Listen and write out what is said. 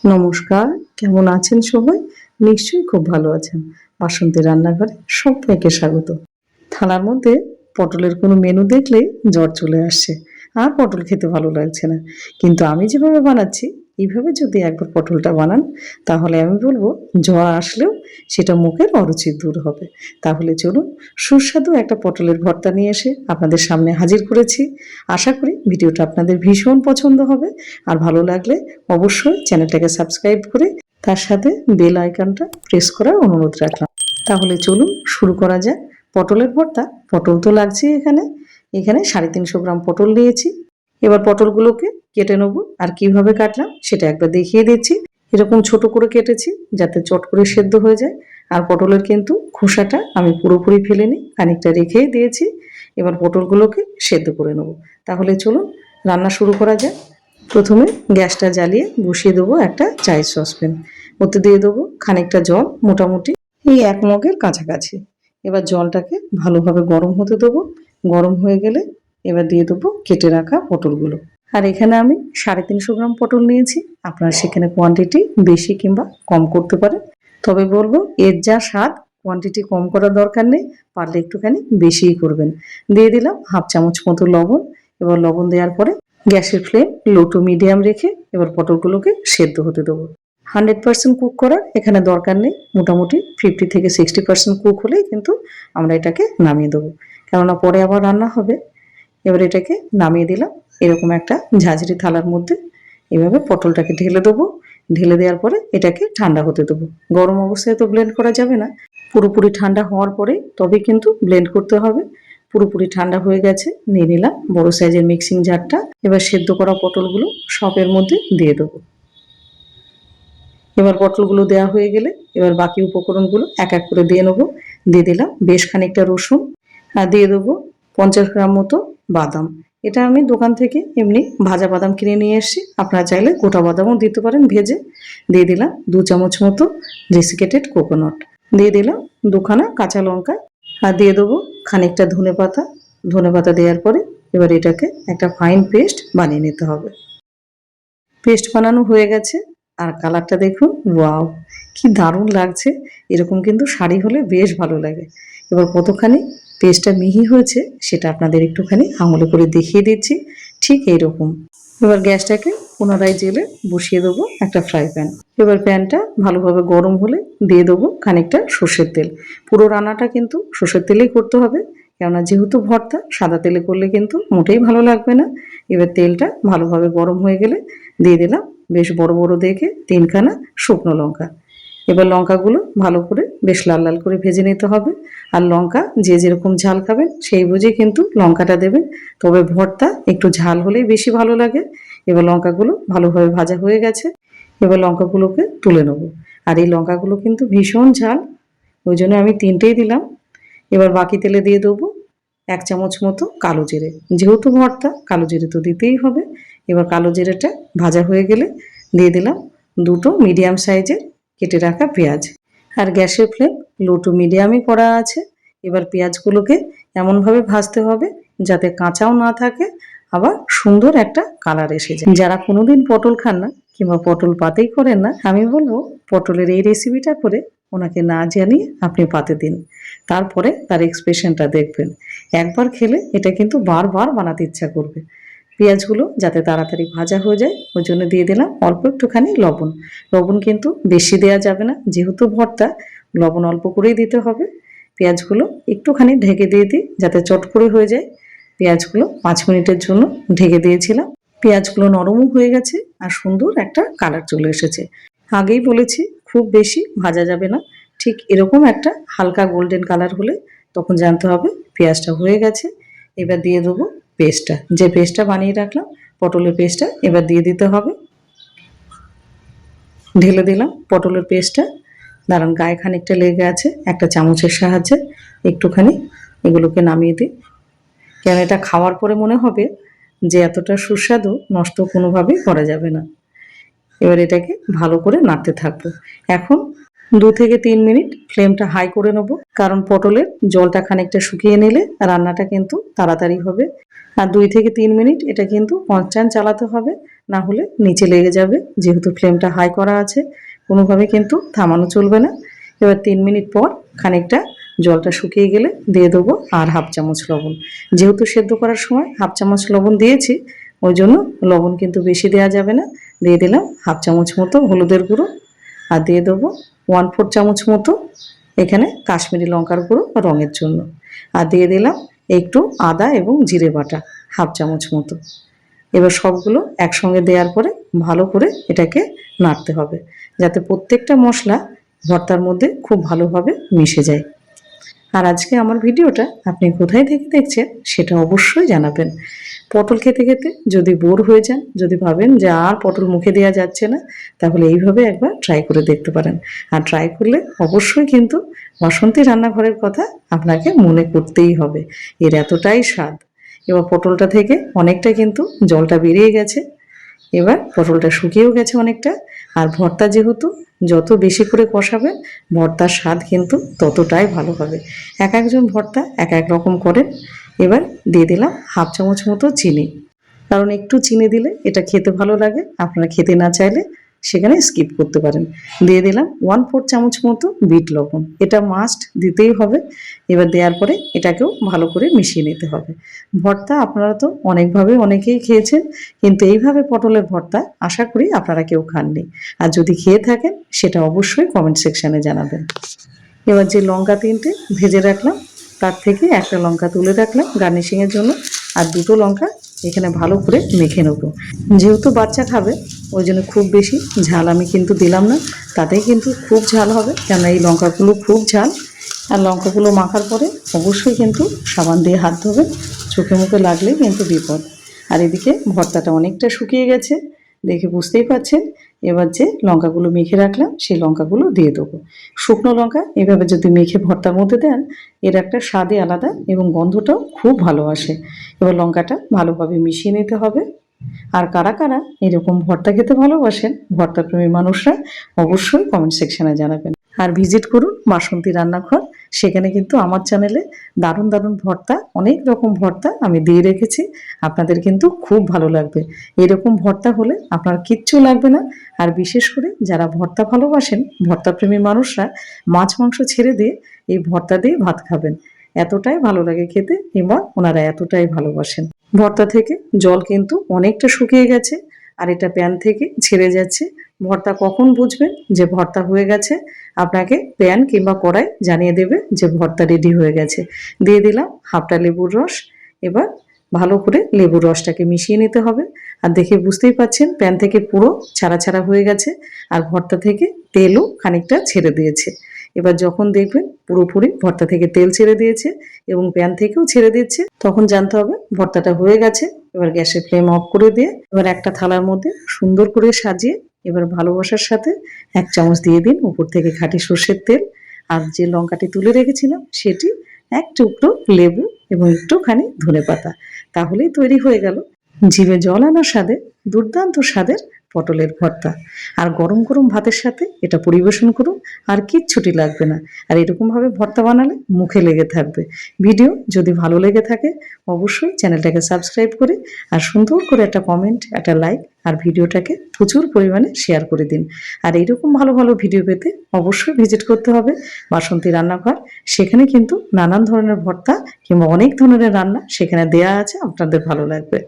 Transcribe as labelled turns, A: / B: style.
A: নমস্কার, কেমন আছেন সবাই? নিশ্চয়ই খুব ভালো আছেন। বাসন্তী রান্নাঘরে সবাইকে স্বাগত। থালার মধ্যে পটলের কোনো মেনু দেখলেই জ্বর চলে আসছে। আর পটল খেতে ভালো লাগছে না। কিন্তু আমি যেভাবে বানাচ্ছি, এইভাবে যদি একবার পটলটা বানান, তাহলে আমি বলবো জ্বর আসলেও সেটা মুখের অরুচি দূর হবে। তাহলে চলুন সুস্বাদু একটা পটলের ভর্তা নিয়ে এসে আপনাদের সামনে হাজির করেছি। আশা করি ভিডিওটা আপনাদের ভীষণ পছন্দ হবে। আর ভালো লাগলে অবশ্যই চ্যানেলটাকে সাবস্ক্রাইব করে তার সাথে বেল আইকনটা প্রেস করার অনুরোধ রাখলাম। তাহলে চলুন শুরু করা যাক। পটলের ভর্তা, পটল তো লাগছেই এখানে। এখানে 350 গ্রাম পটল নিয়েছি। এবার পটলগুলোকে কেটে নেবো। আর কিভাবে কাটলাম সেটা একবার দেখিয়ে দিচ্ছি। এরকম ছোট করে কেটেছি যাতে চট করে সেদ্ধ হয়ে যায়। আর পটলের কিন্তু খোসাটা আমি পুরোপুরি ফেলিনি, খানিকটা রেখেই দিয়েছি। এবার পটলগুলোকে সেদ্ধ করে নেবো। তাহলে চলুন রান্না শুরু করা যাক। প্রথমে গ্যাসটা জ্বালিয়ে বসিয়ে দেবো একটা চায়ের সসপ্যান। ওতে দিয়ে দেবো খানিকটা জল, মোটামুটি এই 1 মগের কাছাকাছি। এবার জলটাকে ভালোভাবে গরম হতে দেবো। গরম হয়ে গেলে এবার দিয়ে দেবো কেটে রাখা পটলগুলো। আর এখানে আমি 350 গ্রাম পটল নিয়েছি। আপনারা সেখানে কোয়ান্টিটি বেশি কিংবা কম করতে পারেন। তবে বলবো এর যা স্বাদ, কোয়ান্টিটি কম করার দরকার নেই, পারলে একটুখানি বেশিই করবেন। দিয়ে দিলাম 1/2 চামচ মতো লবণ। এবার লবণ দেওয়ার পরে গ্যাসের ফ্লেম লো টু মিডিয়াম রেখে এবার পটলগুলোকে সেদ্ধ হতে দেবো। 100% কুক করার এখানে দরকার নেই, মোটামুটি 50 থেকে 60% কুক হলেই কিন্তু আমরা এটাকে নামিয়ে দেবো, কেননা পরে আবার রান্না হবে। এবার এটাকে নামিয়ে দিলাম এরকম একটা ঝাঁঝরি থালার মধ্যে। এভাবে পটলটাকে ঢেলে দেবো। ঢেলে দেওয়ার পরে এটাকে ঠান্ডা হতে দেবো। গরম অবস্থায় তো ব্লেন্ড করা যাবে না, পুরোপুরি ঠান্ডা হওয়ার পরে তবে কিন্তু ব্লেন্ড করতে হবে। পুরোপুরি ঠান্ডা হয়ে গেছে, নিয়ে নিলাম বড় সাইজের মিক্সিং জারটা। এবার সেদ্ধ করা পটলগুলো সবের মধ্যে দিয়ে দেবো। এবার পটলগুলো দেওয়া হয়ে গেলে এবার বাকি উপকরণগুলো এক এক করে দিয়ে নেবো। দিয়ে দিলাম বেশ খানিকটা রসুন, আর দিয়ে দেবো 50 গ্রাম মতো বাদাম। এটা আমি দোকান থেকে এমনি ভাজা বাদাম কিনে নিয়ে এসেছি, আপনারা চাইলে গোটা বাদামও দিতে পারেন ভেজে। দিয়ে দিলাম 2 চামচ মতো ডেসিকেটেড কোকোনাট। দিয়ে দিলাম 2খানা কাঁচা লঙ্কা। আর দিয়ে দেবো খানিকটা ধনেপাতা। ধনেপাতা দেওয়ার পরে এবার এটাকে একটা ফাইন পেস্ট বানিয়ে নিতে হবে। পেস্ট বানানো হয়ে গেছে। আর কালারটা দেখুন, ওয়াও কি দারুণ লাগছে। এরকম কিন্তু শাড়ি হলে বেশ ভালো লাগে। এবার কতখানি পেস্টটা মিহি হয়েছে সেটা আপনাদের একটুখানি আঙুলে করে দেখিয়ে দিচ্ছি। ঠিক এইরকম। এবার গ্যাসটাকে পুনরায় জেলে বসিয়ে দেবো একটা ফ্রাই প্যান। এবার প্যানটা ভালোভাবে গরম হলে দিয়ে দেবো খানিকটা সর্ষের তেল। পুরো রান্নাটা কিন্তু সর্ষের তেলেই করতে হবে, কেননা যেহেতু ভর্তা সাদা তেলে করলে কিন্তু মোটেই ভালো লাগবে না। এবার তেলটা ভালোভাবে গরম হয়ে গেলে দিয়ে দিলাম বেশ বড় বড় দেখে 3খানা শুকনো লঙ্কা। এবার লঙ্কাগুলো ভালো করে বেশ লাল লাল করে ভেজে নিতে হবে। আর লঙ্কা যে যেরকম ঝাল খাবেন সেই বুঝে কিন্তু লঙ্কাটা দেবেন। তবে ভর্তা একটু ঝাল হলেই বেশি ভালো লাগে। এবার লঙ্কাগুলো ভালোভাবে ভাজা হয়ে গেছে। এবার লঙ্কাগুলোকে তুলে নেব। আর এই লঙ্কাগুলো কিন্তু ভীষণ ঝাল, ওই জন্য আমি 3টেই দিলাম। এবার বাকি তেলে দিয়ে দেবো 1 চামচ মতো কালো জিরে। যেহেতু ভর্তা কালো জিরে তো দিতেই হবে। এবার কালো জিরেটা ভাজা হয়ে গেলে দিয়ে দিলাম 2টো মিডিয়াম সাইজের কেটে রাখা পেঁয়াজ। আর গ্যাসের ফ্লেম লো টু মিডিয়ামই করা আছে। এবার পেঁয়াজগুলোকে এমনভাবে ভাজতে হবে যাতে কাঁচাও না থাকে, আবার সুন্দর একটা কালার এসে যায়। যারা কোনোদিন পটল খান না কিংবা পটল পাতেই করেন না, আমি বলবো পটলের এই রেসিপিটা করে ওনাকে না জানিয়ে আপনি পাতে দিন। তারপরে তার এক্সপ্রেশনটা দেখবেন। একবার খেলে এটা কিন্তু বারবার বানাতে ইচ্ছা করবে। পেঁয়াজগুলো যাতে তাড়াতাড়ি ভাজা হয়ে যায় ওই জন্য দিয়ে দিলাম অল্প একটুখানি লবণ। লবণ কিন্তু বেশি দেওয়া যাবে না, যেহেতু ভর্তা লবণ অল্প করেই দিতে হবে। পেঁয়াজগুলো একটুখানি ঢেকে দিয়ে দিই যাতে চট করে হয়ে যায়। পেঁয়াজগুলো 5 মিনিটের জন্য ঢেকে দিয়েছিলাম। পেঁয়াজগুলো নরমও হয়ে গেছে আর সুন্দর একটা কালার চলে এসেছে। আগেই বলেছি খুব বেশি ভাজা যাবে না, ঠিক এরকম একটা হালকা গোল্ডেন কালার হলে তখন জানতে হবে পেঁয়াজটা হয়ে গেছে। এবার দিয়ে দেবো পেস্টটা, যে পেস্টটা বানিয়ে রাখলাম পটলের পেস্টটা এবার দিয়ে দিতে হবে। ঢেলে দিলাম পটলের পেস্টটা। দাঁড়ান, গায়ে খানিকটা লেগে আছে, একটা চামচের সাহায্যে একটুখানি এগুলোকে নামিয়ে দিই, কেন এটা খাওয়ার পরে মনে হবে যে এতটা সুস্বাদু নষ্ট কোনোভাবেই করা যাবে না। এবার এটাকে ভালো করে নাড়তে থাকবো। এখন 2 থেকে 3 মিনিট ফ্লেমটা হাই করে নেব, কারণ পটলের জলটা খানিকটা শুকিয়ে নিলে রান্নাটা কিন্তু তাড়াতাড়ি হবে। আর 2 থেকে 3 মিনিট এটা কিন্তু কনস্ট্যান্ট চালাতে হবে, না হলে নিচে লেগে যাবে। যেহেতু ফ্লেমটা হাই করা আছে, কোনোভাবে কিন্তু থামানো চলবে না। এবার 3 মিনিট পর খানিকটা জলটা শুকিয়ে গেলে দিয়ে দেবো আর হাফ চামচ লবণ। যেহেতু সেদ্ধ করার সময় হাফ চামচ লবণ দিয়েছি, ওই জন্য লবণ কিন্তু বেশি দেওয়া যাবে না। দিয়ে দিলাম হাফ চামচ মতো হলুদের গুঁড়ো, আর দিয়ে দেবো 1/4 চামচ মতো এখানে কাশ্মীরি লঙ্কার গুঁড়ো রঙের জন্য, আর দিয়ে দিলাম একটু আদা এবং জিরে বাটা হাফ চামচ মতো। এবার সবগুলো একসঙ্গে দেওয়ার পরে ভালো করে এটাকে নাড়তে হবে, যাতে প্রত্যেকটা মশলা ভর্তার মধ্যে খুব ভালোভাবে মিশে যায়। আর আজকে আমার ভিডিওটা আপনি কোথায় থেকে দেখছেন সেটা অবশ্যই জানাবেন। পটল খেতে খেতে যদি বোর হয়ে যান, যদি ভাবেন যে আর পটল মুখে দেওয়া যাচ্ছে না, তাহলে এইভাবে একবার ট্রাই করে দেখতে পারেন। আর ট্রাই করলে অবশ্যই কিন্তু বাসন্তী রান্নাঘরের কথা আপনাকে মনে করতেই হবে, এর এতটাই স্বাদ। এবার পটলটা থেকে অনেকটা কিন্তু জলটা বেরিয়ে গেছে, এবার পটলটা শুকিয়েও গেছে অনেকটা। আর ভর্তা যেহেতু যত বেশি করে কষাবেন, ভর্তার স্বাদ কিন্তু ততটাই ভালো হবে। এক একজন ভর্তা এক এক রকম করেন। এবার দিয়ে দিলাম হাফ চামচ মতো চিনি, কারণ একটু চিনি দিলে এটা খেতে ভালো লাগে। আপনারা খেতে না চাইলে সেখানে স্কিপ করতে পারেন। দিয়ে দিলাম 1/4 চামচ মতো বিট লবণ, এটা মাস্ট দিতেই হবে। এবার দেওয়ার পরে এটাকেও ভালো করে মিশিয়ে নিতে হবে। ভর্তা আপনারা তো অনেকভাবে অনেকেই খেয়েছেন, কিন্তু এইভাবে পটলের ভর্তা আশা করি আপনারা কেউ খাননি। আর যদি খেয়ে থাকেন সেটা অবশ্যই কমেন্ট সেকশানে জানাবেন। এবার যে লঙ্কা 3টে ভেজে রাখলাম, তার থেকে একটা লঙ্কা তুলে রাখলাম গার্নিশিংয়ের জন্য, আর 2টো লঙ্কা এখানে ভালো করে মেখে নেব। যেহেতু বাচ্চা খাবে, ওই জন্য খুব বেশি ঝাল আমি কিন্তু দিলাম না, তাতেই কিন্তু খুব ঝাল হবে, কেননা এই লঙ্কাগুলো খুব ঝাল। আর লঙ্কাগুলো মাখার পরে অবশ্যই কিন্তু সাবান দিয়ে হাত ধোবেন, চোখে মুখে লাগলে কিন্তু বিপদ। আর এদিকে ভর্তাটা অনেকটা শুকিয়ে গেছে, দেখে বুঝতেই পারছেন। এবার যে লঙ্কাগুলো মেখে রাখলাম সেই লঙ্কাগুলো দিয়ে দেবো। শুকনো লঙ্কা এভাবে যদি মেখে ভর্তার মধ্যে দেন, এর একটা স্বাদই আলাদা এবং গন্ধটাও খুব ভালো আসে। এবার লঙ্কাটা ভালোভাবে মিশিয়ে নিতে হবে। আর কারা কারা এরকম ভর্তা খেতে ভালোবাসেন, ভর্তাপ্রেমী মানুষরা অবশ্যই কমেন্ট সেকশনে জানাবেন। আর ভিজিট করুন বাসন্তী রান্নাঘর, সেখানে কিন্তু আমার চ্যানেলে দারুণ দারুণ ভর্তা, অনেক রকম ভর্তা আমি দিয়ে রেখেছি। আপনাদের কিন্তু খুব ভালো লাগবে। এরকম ভর্তা হলে আপনার কিচ্ছু লাগবে না। আর বিশেষ করে যারা ভর্তা ভালোবাসেন, ভর্তাপ্রেমী মানুষরা মাছ মাংস ছেড়ে দিয়ে এই ভর্তা দিয়ে ভাত খাবেন, এতটাই ভালো লাগে খেতে, কিংবা ওনারা এতটাই ভালোবাসেন। ভর্তা থেকে জল কিন্তু অনেকটা শুকিয়ে গেছে, আর এটা প্যান থেকে ছেড়ে যাচ্ছে। ভর্তা কখন বুঝবেন যে ভর্তা হয়ে গেছে, আপনাকে প্যান কিংবা কড়াই জানিয়ে দেবে যে ভর্তা রেডি হয়ে গেছে। দিয়ে দিলাম হাফটা লেবুর রস। এবার ভালো করে লেবুর রসটাকে মিশিয়ে নিতে হবে। আর দেখে বুঝতেই পাচ্ছেন প্যান থেকে পুরো ছাড়া ছাড়া হয়ে গেছে, আর ভর্তা থেকে তেলও খানিকটা ছেড়ে দিয়েছে। এবার যখন দেখবেন পুরোপুরি ভর্তা থেকে তেল ছেড়ে দিয়েছে এবং প্যান থেকেও ছেড়ে দিচ্ছে, তখন জানতে হবে ভর্তাটা হয়ে গেছে। এবার গ্যাসের ফ্লেম অফ করে দিয়ে এবার একটা থালার মধ্যে সুন্দর করে সাজিয়ে এবার ভালোবাসার সাথে 1 চামচ দিয়ে দিন উপর থেকে খাঁটি সর্ষের তেল। আর যে লঙ্কাটি তুলে রেখেছিলাম সেটি, 1 টুকরো লেবু এবং একটুখানি ধনেপাতা। তাহলেই তৈরি হয়ে গেল জিভে জল আনা স্বাদে দুর্দান্ত স্বাদের পটলের ভর্তা। আর গরম গরম ভাতের সাথে এটা পরিবেশন করুন, আর কিচ্ছুটি লাগবে না। আর এরকমভাবে ভর্তা বানালে মুখে লেগে থাকবে। ভিডিও যদি ভালো লেগে থাকে অবশ্যই চ্যানেলটাকে সাবস্ক্রাইব করে আর সুন্দর করে একটা কমেন্ট, একটা লাইক, আর ভিডিওটাকে প্রচুর পরিমাণে শেয়ার করে দিন। আর এইরকম ভালো ভালো ভিডিও পেতে অবশ্যই ভিজিট করতে হবে বাসন্তী রান্নাঘর। সেখানে কিন্তু নানান ধরনের ভর্তা কিংবা অনেক ধরনের রান্না সেখানে দেয়া আছে, আপনাদের ভালো লাগবে।